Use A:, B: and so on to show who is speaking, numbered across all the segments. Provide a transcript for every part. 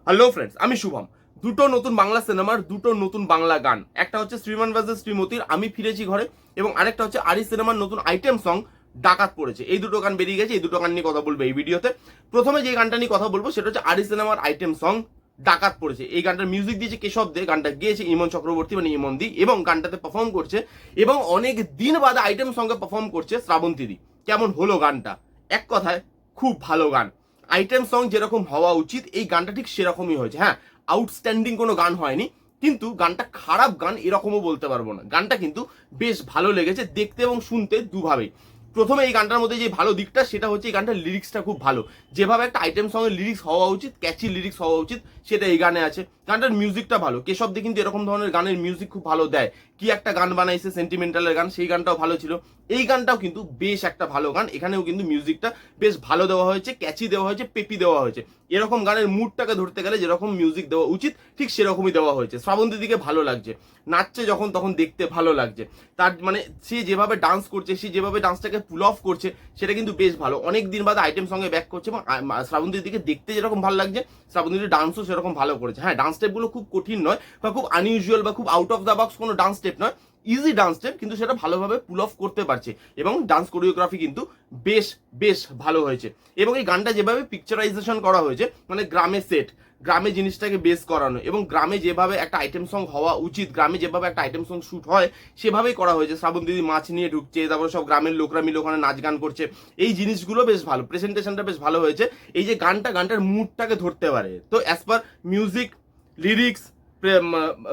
A: Hello friends, আমি শুভম। দুটো নতুন বাংলা সিনেমার দুটো নতুন বাংলা গান, একটা হচ্ছে শ্রীমান ভার্সেস শ্রীমতীর আমি ফিরেছি ঘরে, এবং আরেকটা হচ্ছে আরি সিনেমার নতুন আইটেম সং ডাকাত পড়েছে। এই দুটো গান বেরিয়ে গেছে, এই দুটো গান নিয়ে কথা বলবো এই ভিডিওতে। প্রথমে যে গানটা নিয়ে কথা বলবো সেটা হচ্ছে আরি সিনেমার আইটেম সং ডাকাত পড়েছে। এই গানটার মিউজিক দিয়েছে কেশব দে, গানটা গেয়েছে ইমন চক্রবর্তী মানে ইমন দি, এবং গানটাতে পারফর্ম করছে এবং অনেক দিন বাদে আইটেম সঙ্গে পারফর্ম করছে শ্রাবন্তী দি। কেমন হলো গানটা? এক কথায় খুব ভালো গান। আইটেম সং যেরকম হওয়া উচিত এই গানটা ঠিক সেরকমই হয়েছে। হ্যাঁ, আউটস্ট্যান্ডিং কোনো গান হয়নি, কিন্তু গানটা খারাপ গান এরকমও বলতে পারবো না। গানটা কিন্তু বেশ ভালো লেগেছে দেখতে এবং শুনতে দুভাবেই। প্রথমে এই গানটার মধ্যে যে ভালো দিকটা সেটা হচ্ছে এই গানটার লিরিক্সটা খুব ভালো। যেভাবে একটা আইটেম সঙ্গে লিরিক্স হওয়া উচিত, ক্যাচি লিরিক্স হওয়া উচিত, সেটা এই গানে আছে। গানটার মিউজিকটা ভালো। কেশব দি কিন্তু এরকম ধরনের গানের মিউজিক খুব ভালো দেয়। কি একটা গান বানাইছে সেন্টিমেন্টালের গান, সেই গানটাও ভালো ছিল। এই গানটাও কিন্তু বেশ একটা ভালো গান। এখানেও কিন্তু মিউজিকটা বেশ ভালো দেওয়া হয়েছে, ক্যাচি দেওয়া হয়েছে, পেপি দেওয়া হয়েছে। এরকম গানের মুডটাকে ধরতে গেলে যেরকম মিউজিক দেওয়া উচিত ঠিক সেরকমই দেওয়া হয়েছে। শ্রাবন্তী দিকে ভালো লাগছে, নাচছে যখন তখন দেখতে ভালো লাগছে। তার মানে সে যেভাবে ডান্স করছে, সে যেভাবে ডান্সটাকে পুল অফ করছে সেটা কিন্তু বেশ ভালো। অনেক দিন বাদে আইটেম সঙ্গে ব্যাক করছে এবং শ্রাবন্তীর দিকে দেখতে যেরকম ভালো লাগছে, শ্রাবন্তীর ডান্সও সেরকম ভালো করেছে। হ্যাঁ, ডান্স স্টেপগুলো খুব কঠিন নয় বা খুব আনইউজুয়াল বা খুব আউট অফ দ্য বক্স কোনো ডান্স স্টেপ নয়, ইজি ডান্স স্টেপ, কিন্তু সেটা ভালোভাবে পুল অফ করতে পারছে এবং ডান্স কোরিওগ্রাফি কিন্তু বেশ বেশ ভালো হয়েছে। এবং এই গানটা যেভাবে পিকচারাইজেশন করা হয়েছে, মানে গ্রামে সেট, গ্রামে জিনিসটাকে বেস করানো এবং গ্রামে যেভাবে একটা আইটেম সং হওয়া উচিত, গ্রামে যেভাবে একটা আইটেম সং শুট হয় সেভাবেই করা হয়েছে। শ্রাবন্তী দিদি মাছ নিয়ে ঢুকছে, তারপরে সব গ্রামের লোকরা মিলে ওখানে নাচ গান করছে, এই জিনিসগুলো বেশ ভালো। প্রেজেন্টেশনটা বেশ ভালো হয়েছে। এই যে গানটার মুডটাকে ধরতে পারে। তো as per music, lyrics,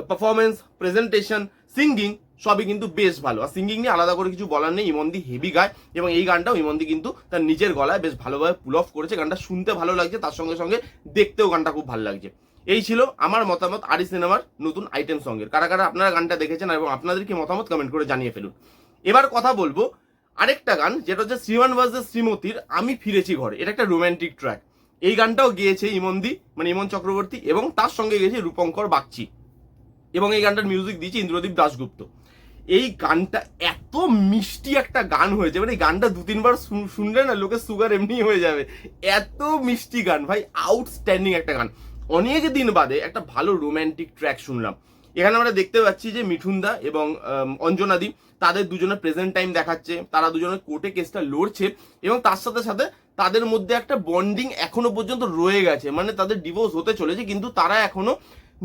A: performance, presentation, singing সবই কিন্তু বেশ ভালো। আর সিঙ্গিং নিয়ে আলাদা করে কিছু বলার নেই, ইমনদি হেভি গায় এবং এই গানটাও ইমনদি কিন্তু তার নিজের গলায় বেশ ভালোভাবে পুল অফ করেছে। গানটা শুনতে ভালো লাগছে, তার সঙ্গে সঙ্গে দেখতেও গানটা খুব ভালো লাগছে। এই ছিল আমার মতামত আরি সিনেমার নতুন আইটেম সঙ্গের। কারা কারা আপনারা গানটা দেখেছেন এবং আপনাদের কি মতামত কমেন্ট করে জানিয়ে ফেলুন। এবার কথা বলবো আরেকটা গান, যেটা হচ্ছে শ্রীমান ভার্সেস শ্রীমতীর আমি ফিরেছি ঘরে। এটা একটা রোম্যান্টিক ট্র্যাক। এই গানটাও গেয়েছে ইমনদি মানে ইমন চক্রবর্তী এবং তার সঙ্গে গেছে রূপঙ্কর বাগচি, এবং এই গানটার মিউজিক দিয়েছে ইন্দ্রদীপ দাশগুপ্ত। এই গানটা এত মিষ্টি একটা গান হয়েছে, মানে এই গানটা দু তিনবার শুনলে না লোকের সুগার এমনি হয়ে যাবে। এত মিষ্টি গান ভাই, আউটস্ট্যান্ডিং একটা গান। অনেক দিন বাদে একটা ভালো রোম্যান্টিক ট্র্যাক শুনলাম। এখানে আমরা দেখতে পাচ্ছি যে মিঠুনদা এবং অঞ্জনাদি তাদের দুজনের প্রেজেন্ট টাইম দেখাচ্ছে, তারা দুজনের কোর্টে কেসটা লড়ছে এবং তার সাথে সাথে তাদের মধ্যে একটা বন্ডিং এখনো পর্যন্ত রয়ে গেছে। মানে তাদের ডিভোর্স হতে চলেছে কিন্তু তারা এখনো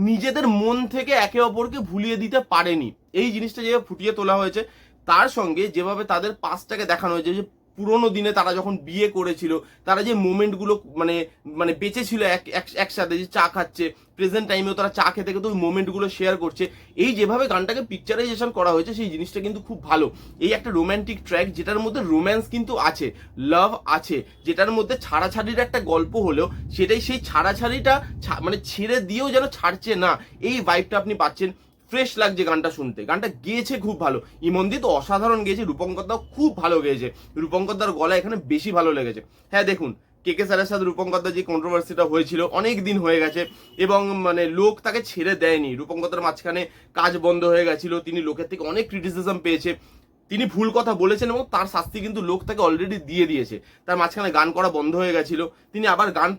A: নিজেদের মন থেকে একে অপরকে ভুলিয়ে দিতে পারেনি। এই জিনিসটা যেভাবে ফুটিয়ে তোলা হয়েছে, তার সঙ্গে যেভাবে তাদের পাস্টটাকে দেখানো হয়েছে, যে পুরোনো দিনে তারা যখন বিয়ে করেছিল, তারা যে মোমেন্টগুলো মানে মানে বেঁচে ছিল একসাথে, যে চা খাচ্ছে, প্রেজেন্ট টাইমেও তারা চা খেতে খেতে ওই মোমেন্টগুলো শেয়ার করছে। এই যেভাবে গানটাকে পিকচারাইজেশন করা হয়েছে সেই জিনিসটা কিন্তু খুব ভালো। এই একটা রোম্যান্টিক ট্র্যাক যেটার মধ্যে রোম্যান্স কিন্তু আছে, লাভ আছে, যেটার মধ্যে ছাড়াছাড়ির একটা গল্প হলেও সেটাই সেই ছাড়াছাড়িটা মানে ছেড়ে দিয়েও যেন ছাড়ছে না, এই ভাইবটা আপনি পাচ্ছেন। ফ্রেশ লাগছে গানটা শুনতে। গানটা গেয়েছে খুব ভালো, ইমনদি তো অসাধারণ গেয়েছে, রূপঙ্করদাও খুব ভালো গেয়েছে। রূপঙ্করদার গলা এখানে বেশি ভালো লেগেছে। হ্যাঁ দেখুন, কে স্যারের সাথে রূপঙ্করদার যে কন্ট্রোভার্সিটা হয়েছিল অনেক দিন হয়ে গেছে এবং মানে লোক তাকে ছেড়ে দেয়নি। রূপঙ্করদার মাঝখানে কাজ বন্ধ হয়ে গেছিল, তিনি লোকের থেকে অনেক ক্রিটিসিজম পেয়েছে, তিনি ভুল কথা বলেছেন এবং তার শাস্তি কিন্তু লোক তাকে অলরেডি দিয়ে দিয়েছে। তার মাঝখানে গান করা বন্ধ হয়ে গেছিল, তিনি আবার গান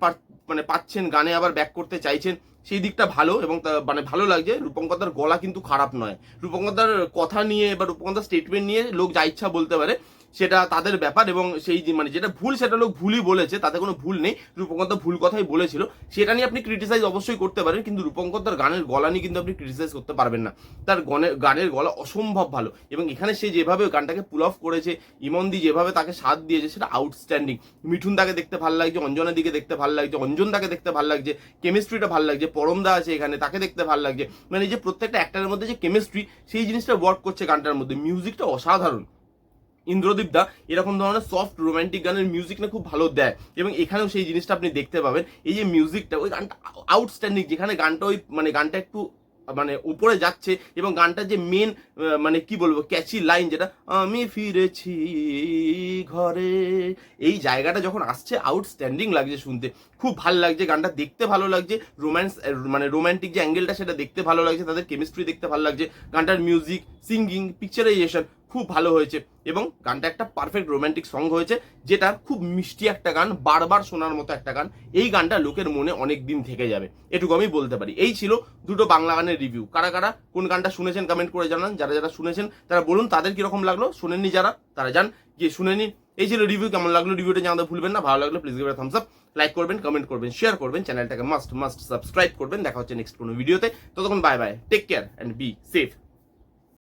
A: মানে পাচ্ছেন, গানে আবার ব্যাক করতে চাইছেন, সেই দিকটা ভালো এবং মানে ভালো লাগছে। রূপঙ্করদার গলা কিন্তু খারাপ নয়। রূপঙ্করদার কথা নিয়ে বা রূপঙ্করদার স্টেটমেন্ট নিয়ে লোক যা ইচ্ছা বলতে পারে, সেটা তাদের ব্যাপার এবং সেই মানে যেটা ভুল সেটা লোক ভুলই বলেছে, তাতে কোনো ভুল নেই। রূপঙ্করদা ভুল কথাই বলেছিল, সেটা নিয়ে আপনি ক্রিটিসাইজ অবশ্যই করতে পারেন, কিন্তু রূপঙ্করদার গানের গলা নিয়ে কিন্তু আপনি ক্রিটিসাইজ করতে পারবেন না। তার গানের গলা অসম্ভব ভালো এবং এখানে সে যেভাবে গানটাকে পুল অফ করেছে, ইমনদি যেভাবে তাকে সাথ দিয়েছে সেটা আউটস্ট্যান্ডিং। মিঠুন দাকে দেখতে ভালো লাগছে, অঞ্জনা দিকে দেখতে ভালো লাগছে, অঞ্জন দাকে দেখতে ভালো লাগছে, কেমিস্ট্রিটা ভালো লাগছে, পরমদা আছে এখানে, তাকে দেখতে ভালো লাগছে। মানে যে প্রত্যেকটা অ্যাক্টারের মধ্যে যে কেমিস্ট্রি, সেই জিনিসটা ওয়ার্ক করছে গানটার মধ্যে। মিউজিকটা অসাধারণ। ইন্দ্রদীপ দা এরকম ধরনের সফট রোম্যান্টিক গানের মিউজিক না খুব ভালো দেয় এবং এখানেও সেই জিনিসটা আপনি দেখতে পাবেন। এই যে মিউজিকটা, ওই গানটা আউটস্ট্যান্ডিং, যেখানে গানটা ওই মানে গানটা একটু মানে উপরে যাচ্ছে এবং গানটার যে মেন মানে কি বলবো ক্যাচি লাইন, যেটা আমি ফিরেছি ঘরে, এই জায়গাটা যখন আসছে আউটস্ট্যান্ডিং লাগছে শুনতে, খুব ভালো লাগছে। গানটা দেখতে ভালো লাগছে, রোম্যান্স মানে রোম্যান্টিক যে অ্যাঙ্গেলটা সেটা দেখতে ভালো লাগছে, তাদের কেমিস্ট্রি দেখতে ভালো লাগছে। গানটার মিউজিক, সিঙ্গিং, পিকচারাইজেশন খুব ভালো হয়েছে এবং গানটা একটা পারফেক্ট রোম্যান্টিক সং হয়েছে, যেটা খুব মিষ্টি একটা গান, বারবার শোনার মতো একটা গান। এই গানটা লোকের মনে অনেক দিন থেকে যাবে, এটুকু আমি বলতে পারি। এই ছিল দুটো বাংলা গানের রিভিউ। কারা কারা কোন গানটা শুনেছেন কমেন্ট করে জানান, যারা যারা শুনেছেন তারা বলুন তাদের কিরকম লাগলো, শুনেননি যারা তারা যান গিয়ে শুনে নিন। এই ছিল রিভিউ, কেমন লাগলো রিভিউটা জানাতে ভুলবেন না। ভালো লাগলো please give a Thums up, like করবেন, কমেন্ট করবেন, শেয়ার করবেন, চ্যানেলটাকে মাস্ট সাবস্ক্রাইব করবেন। দেখা হচ্ছে নেক্সট কোনো ভিডিওতে, ততক্ষণ bye bye, take care and be safe.